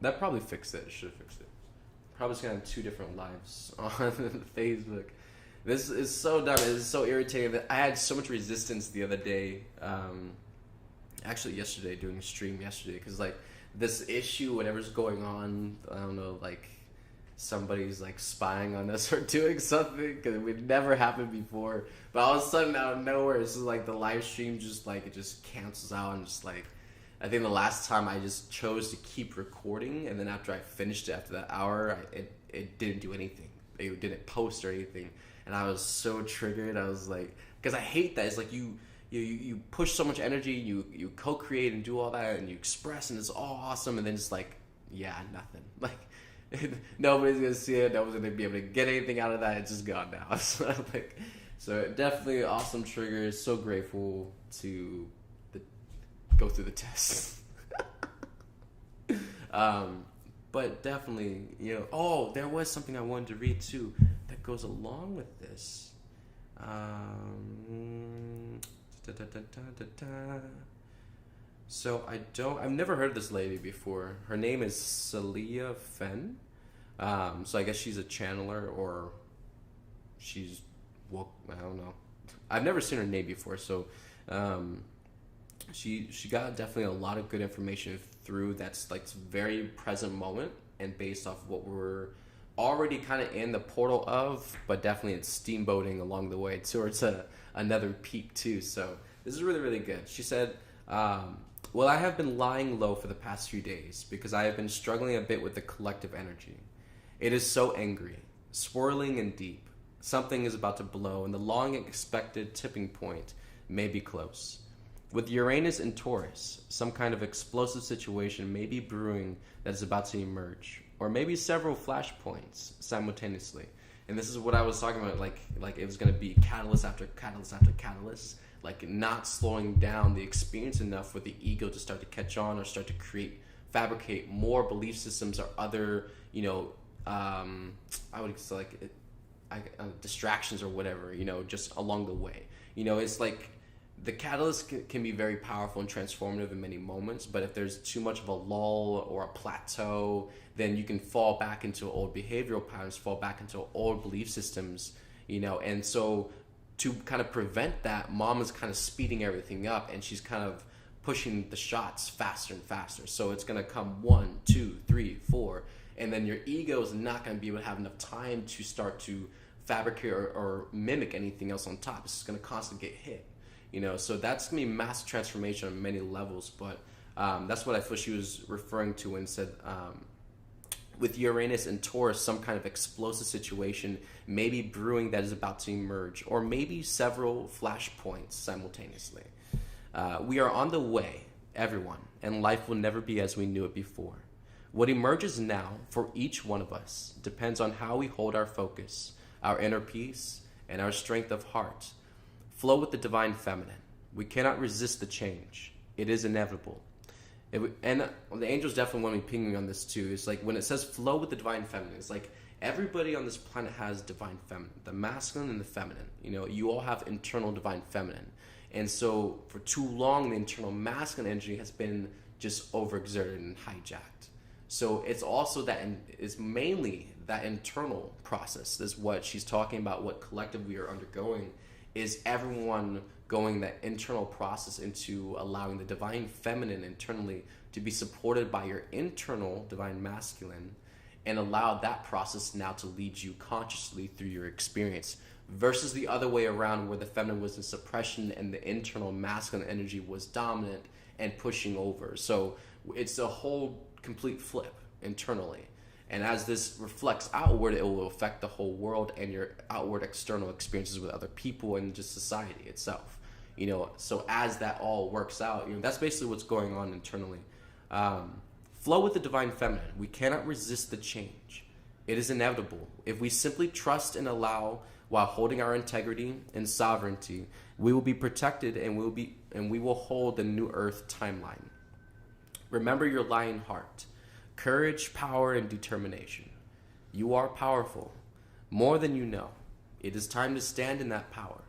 That probably fixed it. Should have fixed it. Probably just gonna have two different lives on Facebook. This is so dumb. It is so irritating. I had so much resistance the other day. Actually, yesterday, doing a stream yesterday, because like this issue, whatever's going on, I don't know, like somebody's like spying on us or doing something, because it would never happened before. But all of a sudden, out of nowhere, it's just like the live stream just like it just cancels out, and just like I think the last time I just chose to keep recording, and then after I finished it after that hour, it didn't do anything. It didn't post or anything, and I was so triggered. I was like, because I hate that. It's like you push so much energy, you co-create and do all that, and you express, and it's all awesome, and then it's like, yeah, nothing. Like nobody's gonna see it. Nobody's gonna be able to get anything out of that. It's just gone now. So definitely awesome triggers. So grateful to go through the tests. But definitely, oh, there was something I wanted to read too that goes along with this. So I've never heard of this lady before. Her name is Celia Fenn. So I guess she's a channeler, or she's, well, I don't know. I've never seen her name before, so she got definitely a lot of good information through that's like very present moment and based off what we're already kind of in the portal of, but definitely it's steamboating along the way towards another peak too. So this is really, really good. She said, well, I have been lying low for the past few days because I have been struggling a bit with the collective energy. It is so angry, swirling and deep. Something is about to blow, and the long expected tipping point may be close. With Uranus in Taurus, some kind of explosive situation may be brewing that is about to emerge, or maybe several flashpoints simultaneously. And this is what I was talking about, like it was going to be catalyst after catalyst after catalyst, like not slowing down the experience enough for the ego to start to catch on or start to fabricate more belief systems or other, I would say like distractions or whatever, just along the way. It's like the catalyst can be very powerful and transformative in many moments, but if there's too much of a lull or a plateau, then you can fall back into old behavioral patterns, fall back into old belief systems, and so to kind of prevent that, mom is kind of speeding everything up, and she's kind of pushing the shots faster and faster. So it's going to come 1, 2, 3, 4, and then your ego is not going to be able to have enough time to start to fabricate or mimic anything else on top. It's just going to constantly get hit. So that's going to be massive transformation on many levels, but that's what I feel she was referring to when said, with Uranus and Taurus, some kind of explosive situation may be brewing that is about to emerge, or maybe several flashpoints simultaneously. We are on the way, everyone, and life will never be as we knew it before. What emerges now for each one of us depends on how we hold our focus, our inner peace, and our strength of heart. Flow with the divine feminine. We cannot resist the change. It is inevitable. And the angels definitely want me pinging on this too. It's like when it says flow with the divine feminine, it's like everybody on this planet has divine feminine, the masculine and the feminine. You all have internal divine feminine. And so for too long, the internal masculine energy has been just overexerted and hijacked. So it's also that, it's mainly that internal process. That's what she's talking about, what collective we are undergoing, is everyone going that internal process into allowing the divine feminine internally to be supported by your internal divine masculine, and allow that process now to lead you consciously through your experience, versus the other way around where the feminine was in suppression and the internal masculine energy was dominant and pushing over. So it's a whole complete flip internally. And as this reflects outward, it will affect the whole world and your outward external experiences with other people and just society itself. So as that all works out, that's basically what's going on internally. Flow with the divine feminine. We cannot resist the change. It is inevitable. If we simply trust and allow while holding our integrity and sovereignty, we will be protected, and we will hold the new earth timeline. Remember your lion heart. Courage, power, and determination. You are powerful, more than you know. It is time to stand in that power.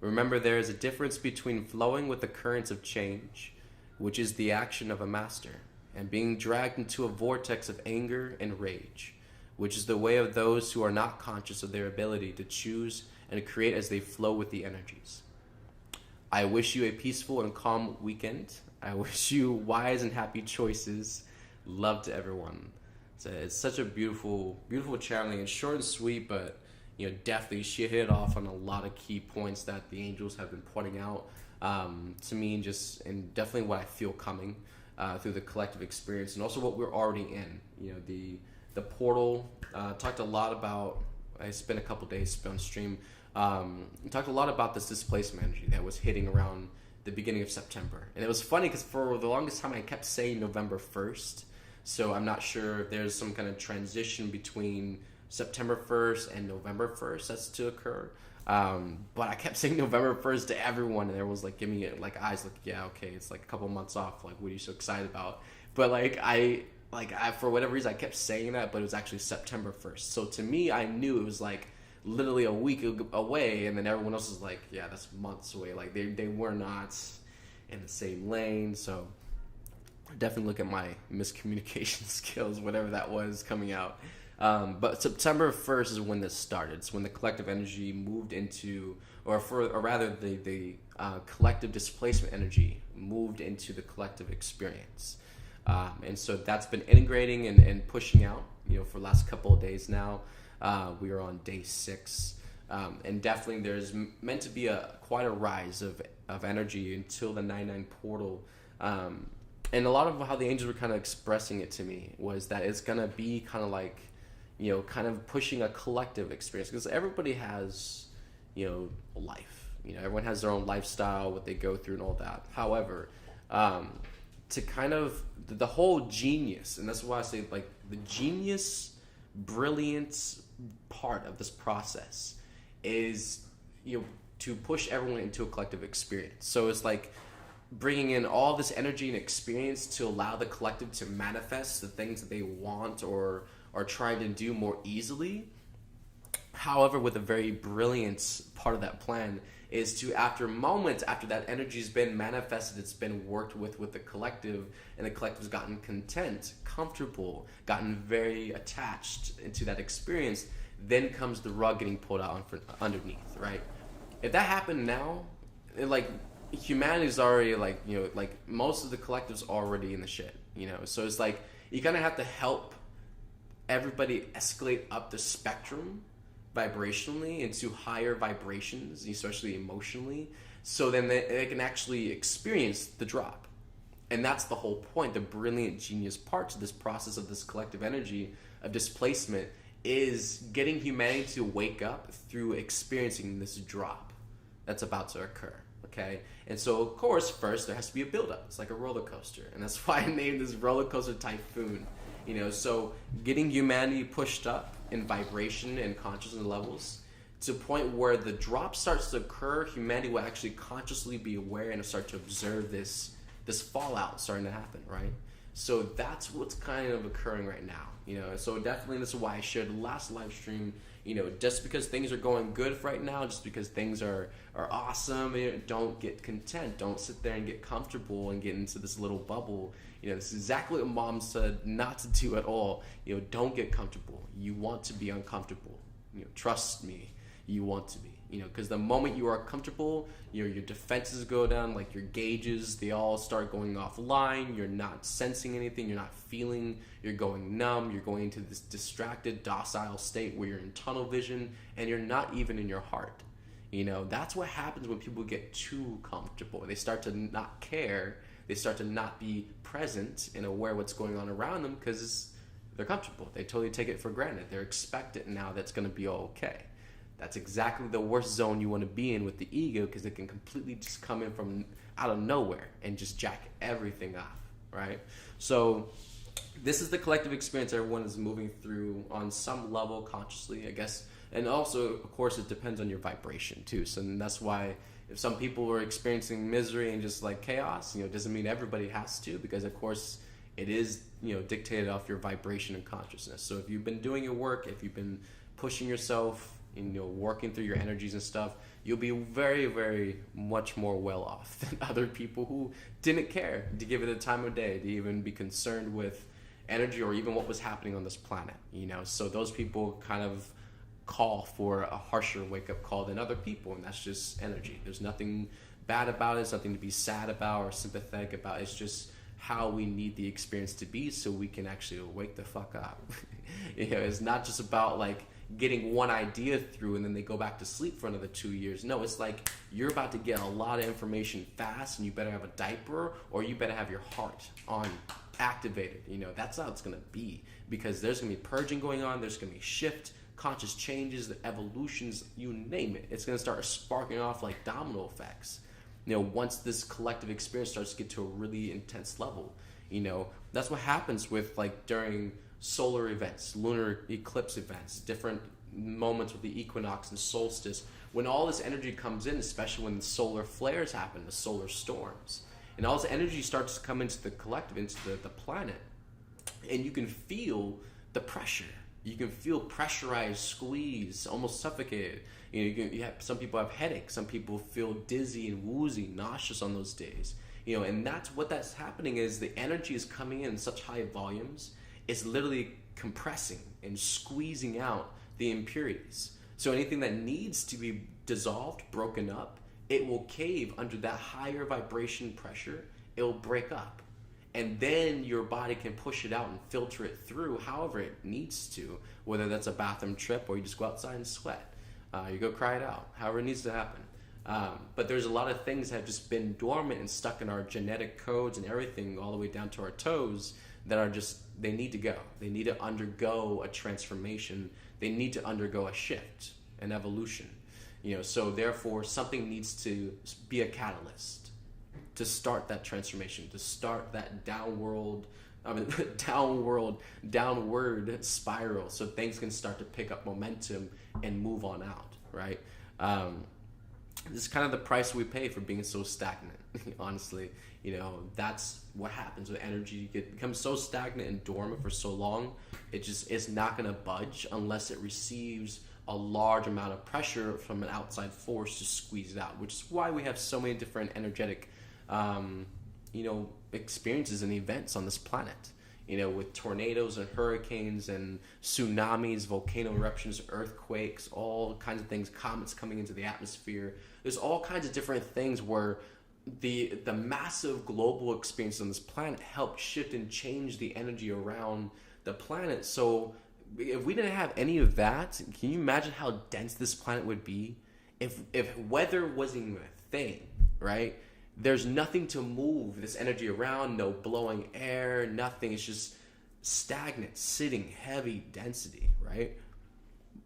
Remember, there is a difference between flowing with the currents of change, which is the action of a master, and being dragged into a vortex of anger and rage, which is the way of those who are not conscious of their ability to choose and create as they flow with the energies. I wish you a peaceful and calm weekend. I wish you wise and happy choices. Love to everyone. So it's such a beautiful, beautiful channeling. It's short and sweet, but definitely she hit off on a lot of key points that the angels have been pointing out to me, and definitely what I feel coming through the collective experience, and also what we're already in. The portal. Talked a lot about. I spent a couple days on stream. Talked a lot about this displacement energy that was hitting around the beginning of September, and it was funny because for the longest time I kept saying November 1st. So I'm not sure if there's some kind of transition between September 1st and November 1st that's to occur. But I kept saying November 1st to everyone, and everyone was like giving me eyes like, yeah, okay, it's like a couple months off. Like, what are you so excited about? But I for whatever reason I kept saying that, but it was actually September 1st. So to me, I knew it was like literally a week away, and then everyone else was like, yeah, that's months away. Like they were not in the same lane. So definitely look at my miscommunication skills, whatever that was coming out. But September 1st is when this started. It's when the collective energy moved into, or rather the collective displacement energy moved into the collective experience. And so that's been integrating and pushing out, for the last couple of days now. We are on day 6. And definitely there's meant to be quite a rise of energy until the 9/9 portal. And a lot of how the angels were kind of expressing it to me was that it's going to be kind of like, kind of pushing a collective experience, because everybody has, life. Everyone has their own lifestyle, what they go through and all that. However, to kind of the whole genius, and that's why I say like the genius, brilliance part of this process is, to push everyone into a collective experience. So it's like bringing in all this energy and experience to allow the collective to manifest the things that they want or are trying to do more easily. However, with a very brilliant part of that plan is to, after that energy's been manifested, it's been worked with the collective, and the collective's gotten content, comfortable, gotten very attached into that experience, then comes the rug getting pulled out underneath, right? If that happened now, humanity's already most of the collective's already in the shit, so it's like you kind of have to help everybody escalate up the spectrum vibrationally into higher vibrations, especially emotionally, so then they can actually experience the drop. And that's the whole point. The brilliant genius part to this process of this collective energy of displacement is getting humanity to wake up through experiencing this drop that's about to occur. Okay, and so of course first there has to be a build-up. It's like a roller coaster, and that's why I named this roller coaster Typhoon. So getting humanity pushed up in vibration and consciousness levels to a point where the drop starts to occur, humanity will actually consciously be aware and start to observe this fallout starting to happen, right? So that's what's kind of occurring right now, So definitely this is why I shared the last live stream. Just because things are going good right now, just because things are awesome, don't get content. Don't sit there and get comfortable and get into this little bubble. This is exactly what Mom said not to do at all. Don't get comfortable. You want to be uncomfortable. Trust me, you want to be. Because the moment you are comfortable, your defenses go down, like your gauges, they all start going offline. You're not sensing anything. You're not feeling. You're going numb. You're going into this distracted, docile state where you're in tunnel vision, and you're not even in your heart. That's what happens when people get too comfortable. They start to not care. They start to not be present and aware what's going on around them because they're comfortable. They totally take it for granted. They're expectant now that's going to be okay. That's exactly the worst zone you want to be in with the ego, because it can completely just come in from out of nowhere and just jack everything off, right? So this is the collective experience everyone is moving through on some level consciously, I guess. And also, of course, it depends on your vibration too. So that's why if some people are experiencing misery and just like chaos, it doesn't mean everybody has to, because of course it is, dictated off your vibration and consciousness. So if you've been doing your work, if you've been pushing yourself, working through your energies and stuff, you'll be very, very much more well off than other people who didn't care to give it the time of day, to even be concerned with energy or even what was happening on this planet. So those people kind of call for a harsher wake-up call than other people, and that's just energy. There's nothing bad about it. It's nothing to be sad about or sympathetic about. It's just how we need the experience to be so we can actually wake the fuck up. It's not just about like getting one idea through and then they go back to sleep for another 2 years. No, it's like you're about to get a lot of information fast, and you better have a diaper or you better have your heart on activated. That's how it's going to be, because there's going to be purging going on. There's going to be shift, conscious changes, the evolutions, you name it. It's going to start sparking off like domino effects. Once this collective experience starts to get to a really intense level, that's what happens with like during solar events, lunar eclipse events, different moments with the equinox and solstice, when all this energy comes in, especially when the solar flares happen, the solar storms, and all this energy starts to come into the collective, into the planet, and you can feel the pressure. You can feel pressurized, squeezed, almost suffocated. Some people have headaches. Some people feel dizzy and woozy, nauseous on those days. And that's happening is the energy is coming in such high volumes. It's literally compressing and squeezing out the impurities. So anything that needs to be dissolved, broken up, it will cave under that higher vibration pressure. It will break up. And then your body can push it out and filter it through however it needs to, whether that's a bathroom trip or you just go outside and sweat. You go cry it out, however it needs to happen. But there's a lot of things that have just been dormant and stuck in our genetic codes and everything all the way down to our toes that are just, they need to go. They need to undergo a transformation. They need to undergo a shift, an evolution. So therefore something needs to be a catalyst to start that transformation, to start that downward spiral, so things can start to pick up momentum and move on out, right? This is kind of the price we pay for being so stagnant. Honestly, that's what happens with energy. It becomes so stagnant and dormant for so long, it's not going to budge unless it receives a large amount of pressure from an outside force to squeeze it out, which is why we have so many different energetic experiences and events on this planet, with tornadoes and hurricanes and tsunamis, volcano eruptions, earthquakes, all kinds of things, comets coming into the atmosphere. There's all kinds of different things where the massive global experience on this planet helped shift and change the energy around the planet. So if we didn't have any of that, can you imagine how dense this planet would be? If weather wasn't even a thing, right? There's nothing to move this energy around, no blowing air, nothing. It's just stagnant, sitting, heavy density, right?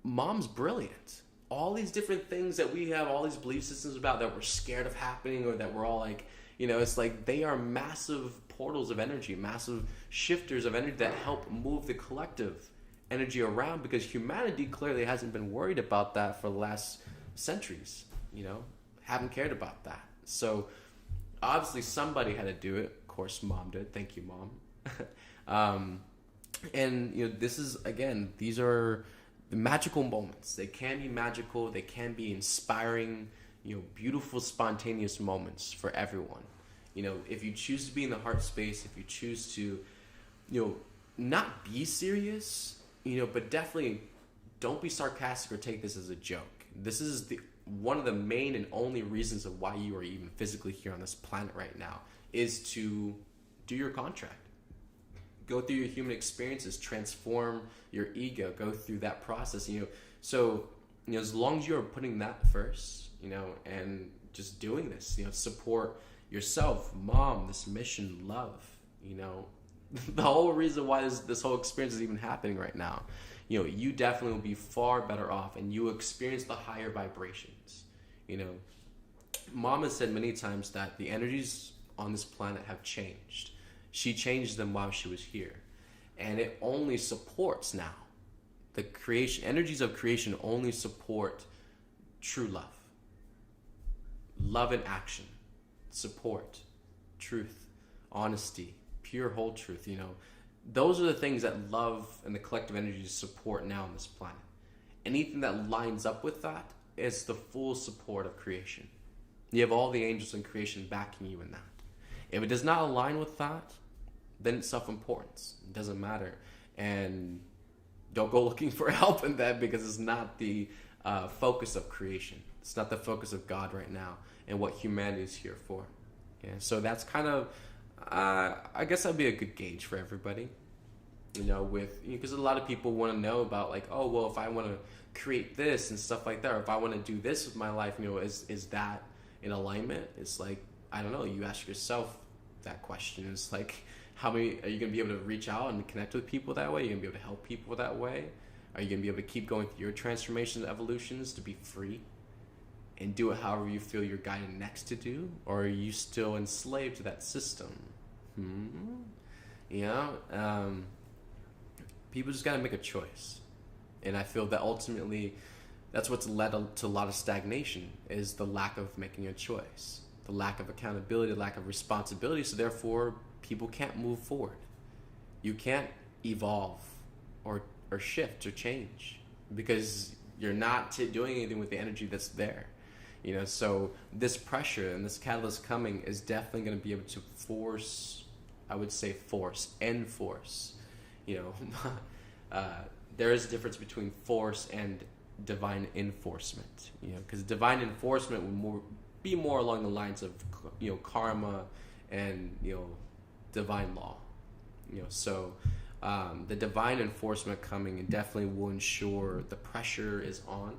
Mom's brilliant. All these different things that we have all these belief systems about that we're scared of happening, or that we're all like, it's like they are massive portals of energy, massive shifters of energy that help move the collective energy around, because humanity clearly hasn't been worried about that for the last centuries, haven't cared about that. So obviously somebody had to do it. Of course, Mom did. Thank you, Mom. This is, again, these are the magical moments. They can be magical. They can be inspiring, beautiful, spontaneous moments for everyone. If you choose to be in the heart space, if you choose to, not be serious, but definitely don't be sarcastic or take this as a joke. This is one of the main and only reasons of why you are even physically here on this planet right now, is to do your contract. Go through your human experiences, transform your ego, go through that process, So, as long as you're putting that first, and just doing this, support yourself, Mom, this mission, love, the whole reason why this whole experience is even happening right now. You definitely will be far better off, and you experience the higher vibrations. Mom has said many times that the energies on this planet have changed. She changed them while she was here, and it only supports now. The energies of creation only support true love in action, support, truth, honesty, pure whole truth. Those are the things that love and the collective energies support now on this planet. anything that lines up with that is the full support of creation. You have all the angels in creation backing you in that. If it does not align with that, then it's self-importance. It doesn't matter. And don't go looking for help in that, because it's not the focus of creation. It's not the focus of God right now and what humanity is here for. Yeah, so that's kind of, I guess that'd be a good gauge for everybody. Because a lot of people want to know about, like, oh, well, if I want to create this and stuff like that, or if I want to do this with my life, is that in alignment? It's like, I don't know. You ask yourself that question. It's like, how many are you going to be able to reach out and connect with people that way? Are you going to be able to help people that way? Are you going to be able to keep going through your transformations and evolutions to be free and do it however you feel you're guided next to do? Or are you still enslaved to that system? People just got to make a choice. And I feel that ultimately that's what's led to a lot of stagnation, is the lack of making a choice, the lack of accountability, the lack of responsibility. So therefore, people can't move forward. You can't evolve or shift or change because you're not doing anything with the energy that's there. So this pressure and this catalyst coming is definitely going to be able to force, I would say enforce. There is a difference between force and divine enforcement. Because divine enforcement would be more along the lines of karma and divine law. So the divine enforcement coming and definitely will ensure the pressure is on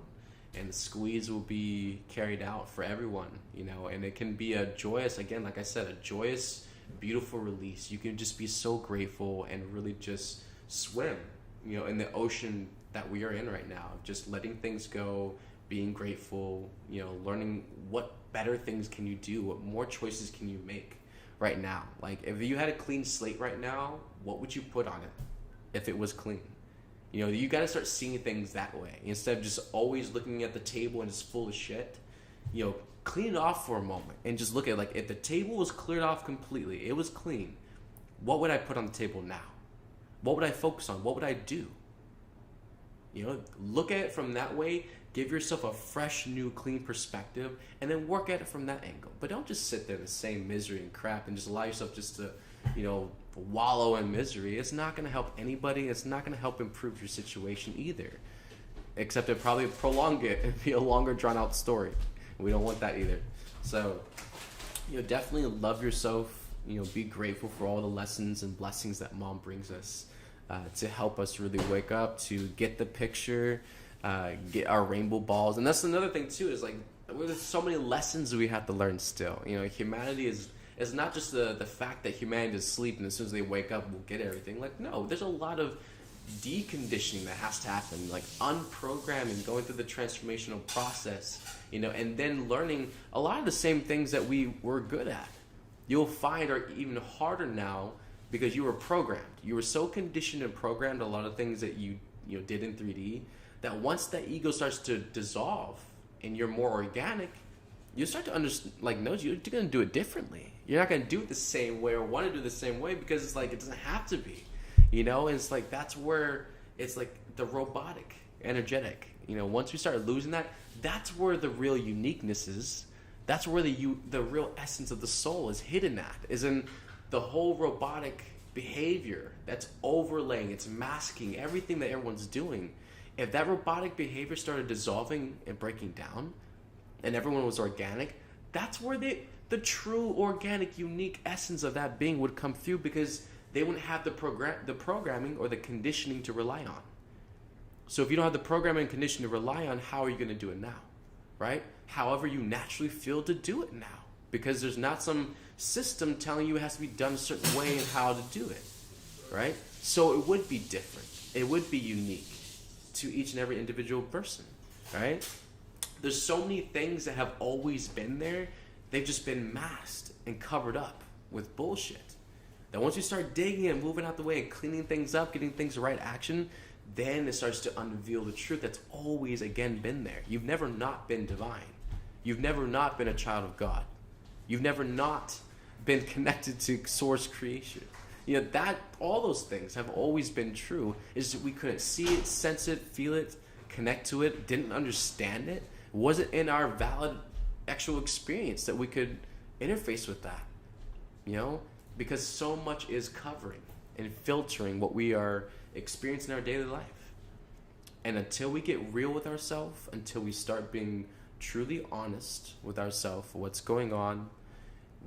and the squeeze will be carried out for everyone. And it can be a joyous, again, like I said, a joyous, beautiful release. You can just be so grateful and really just swim in the ocean that we are in right now, just letting things go, being grateful, learning what better things can you do, what more choices can you make right now. Like, if you had a clean slate right now, what would you put on it if it was clean? You got to start seeing things that way instead of just always looking at the table and it's full of shit. Clean it off for a moment and just look at, like, if the table was cleared off completely, it was clean, what would I put on the table now? What would I focus on? What would I do? Look at it from that way, give yourself a fresh, new, clean perspective, and then work at it from that angle. But don't just sit there in the same misery and crap and just allow yourself just to, wallow in misery. It's not going to help anybody. It's not going to help improve your situation either. Except it probably prolong it and be a longer, drawn-out story. We don't want that either. So, definitely love yourself. Be grateful for all the lessons and blessings that Mom brings us to help us really wake up, to get the picture, get our rainbow balls. And that's another thing too, is like, there's so many lessons we have to learn still. Humanity is not just the fact that humanity is asleep and as soon as they wake up we'll get everything. Like, no, there's a lot of deconditioning that has to happen, like unprogramming, going through the transformational process, and then learning a lot of the same things that we were good at. You'll find are even harder now because you were programmed. You were so conditioned and programmed a lot of things that you did in 3D that once that ego starts to dissolve and you're more organic, you start to understand, like, no, you're going to do it differently. You're not going to do it the same way or want to do it the same way because it's like it doesn't have to be, and it's like that's where it's like the robotic, energetic. Once we start losing that, that's where the real uniqueness is. That's where the real essence of the soul is hidden at, is in the whole robotic behavior that's overlaying, it's masking everything that everyone's doing. If that robotic behavior started dissolving and breaking down and everyone was organic, that's where the true organic, unique essence of that being would come through, because they wouldn't have the programming or the conditioning to rely on. So if you don't have the programming and conditioning to rely on, how are you going to do it now? Right? However you naturally feel to do it now, because there's not some system telling you it has to be done a certain way and how to do it, right? So it would be different. It would be unique to each and every individual person, right? There's so many things that have always been there. They've just been masked and covered up with bullshit. That once you start digging and moving out the way and cleaning things up, getting things the right action, then it starts to unveil the truth that's always, again, been there. You've never not been divine. You've never not been a child of God. You've never not been connected to source creation. That all those things have always been true. It's just we couldn't see it, sense it, feel it, connect to it, didn't understand it, wasn't in our valid actual experience that we could interface with that, because so much is covering and filtering what we are experiencing in our daily life. And until we get real with ourselves, until we start being truly honest with ourselves, what's going on,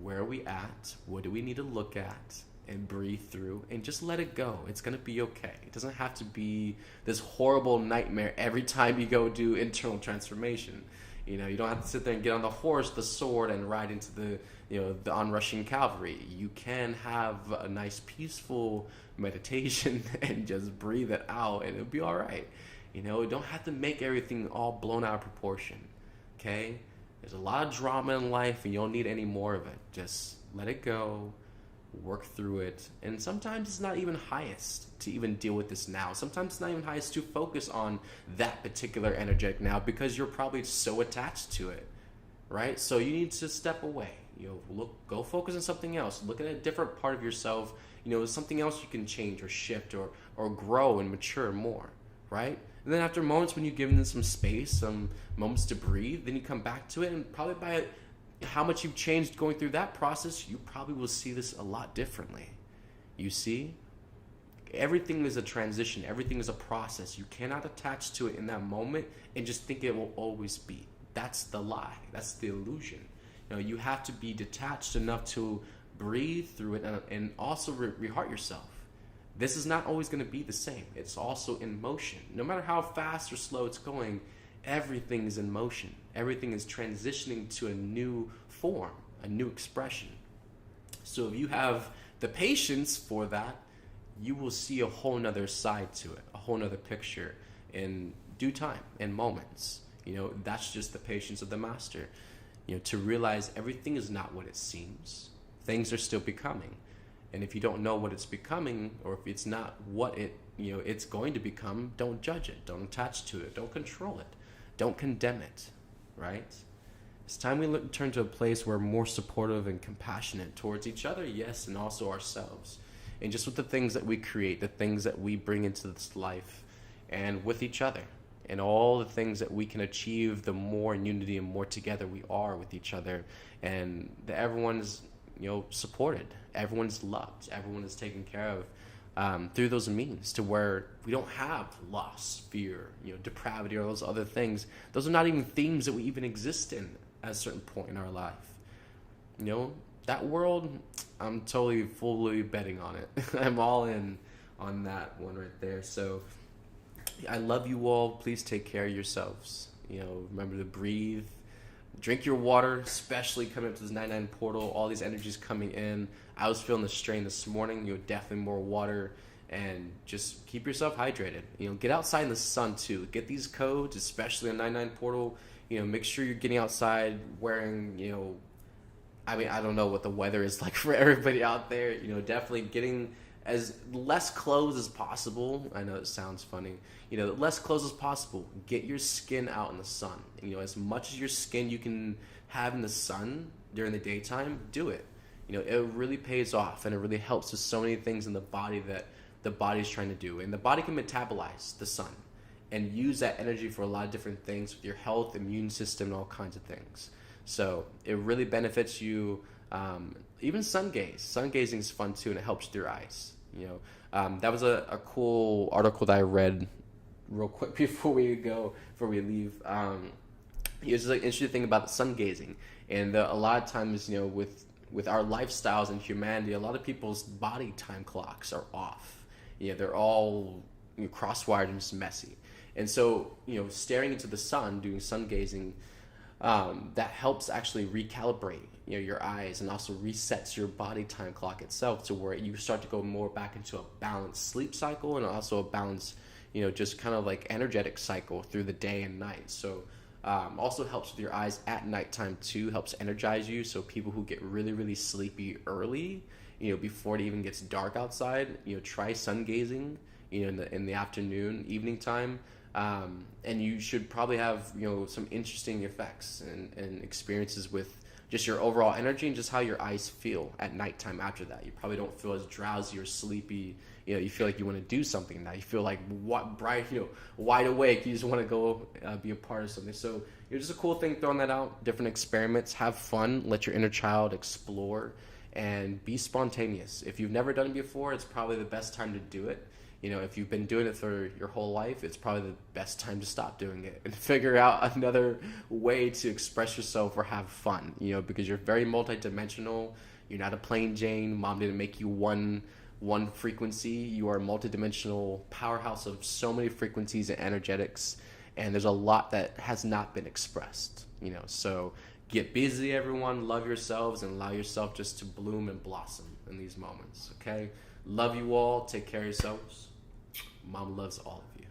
where are we at, what do we need to look at, and breathe through and just let it go. It's going to be okay. It doesn't have to be this horrible nightmare every time you go do internal transformation. You don't have to sit there and get on the horse, the sword, and ride into the onrushing cavalry. You can have a nice peaceful meditation and just breathe it out, and it'll be all right. You don't have to make everything all blown out of proportion. Okay? There's a lot of drama in life, and you don't need any more of it. Just let it go. Work through it. And sometimes it's not even highest to even deal with this now. Sometimes it's not even highest to focus on that particular energetic now, because you're probably so attached to it, right? So you need to step away. Go focus on something else. Look at a different part of yourself. Something else you can change or shift or grow and mature more, right? And then after moments when you give them some space, some moments to breathe, then you come back to it, and probably by how much you've changed going through that process, you probably will see this a lot differently. You see? Everything is a transition. Everything is a process. You cannot attach to it in that moment and just think it will always be. That's the lie. That's the illusion. You have to be detached enough to breathe through it and also reheart yourself. This is not always going to be the same. It's also in motion. No matter how fast or slow it's going, everything is in motion. Everything is transitioning to a new form, a new expression. So if you have the patience for that, you will see a whole nother side to it, a whole nother picture in due time, in moments. That's just the patience of the master. To realize everything is not what it seems. Things are still becoming. And if you don't know what it's becoming, or if it's not what it's going to become, don't judge it. Don't attach to it. Don't control it. Don't condemn it, right? It's time we turn to a place where we're more supportive and compassionate towards each other, yes, and also ourselves. And just with the things that we create, the things that we bring into this life, and with each other, and all the things that we can achieve, the more in unity and more together we are with each other, and that everyone's supported, everyone's loved, everyone is taken care of through those means, to where we don't have loss, fear, depravity, or those other things. Those are not even themes that we even exist in at a certain point in our life. That world, I'm totally fully betting on it. I'm all in on that one right there. So I love you all. Please take care of yourselves. Remember to breathe. Drink your water, especially coming up to this 99 portal. All these energies coming in. I was feeling the strain this morning. Definitely more water, and just keep yourself hydrated. Get outside in the sun too. Get these codes, especially on 99 portal. Make sure you're getting outside wearing. I don't know what the weather is like for everybody out there. Definitely getting as less clothes as possible. I know it sounds funny. Less clothes as possible. Get your skin out in the sun. As much as your skin you can have in the sun during the daytime, do it. It really pays off, and it really helps with so many things in the body that the body's trying to do. And the body can metabolize the sun and use that energy for a lot of different things with your health, immune system, and all kinds of things. So it really benefits you. Even sun gaze. Sun gazing is fun too, and it helps with your eyes. That was a cool article that I read real quick before we leave. It's like an interesting thing about the sun gazing, and a lot of times, with our lifestyles and humanity, a lot of people's body time clocks are off. They're all crosswired and just messy. And so, staring into the sun, doing sun gazing, that helps actually recalibrate your eyes, and also resets your body time clock itself to where you start to go more back into a balanced sleep cycle, and also a balanced just kind of like energetic cycle through the day and night. So also helps with your eyes at nighttime too, helps energize you. So people who get really, really sleepy early, before it even gets dark outside, try sun gazing, in the afternoon, evening time. And you should probably have, some interesting effects and experiences with just your overall energy and just how your eyes feel at nighttime after that. You probably don't feel as drowsy or sleepy. You know, you feel like you want to do something now. You feel like bright, wide awake. You just want to go be a part of something. So it's just a cool thing throwing that out. Different experiments. Have fun. Let your inner child explore and be spontaneous. If you've never done it before, it's probably the best time to do it. You know, if you've been doing it for your whole life, it's probably the best time to stop doing it and figure out another way to express yourself or have fun, you know, because you're very multidimensional. You're not a plain Jane. Mom didn't make you one frequency. You are a multidimensional powerhouse of so many frequencies and energetics, and there's a lot that has not been expressed, you know. So get busy, everyone. Love yourselves and allow yourself just to bloom and blossom in these moments, okay? Love you all. Take care of yourselves. Mom loves all of you.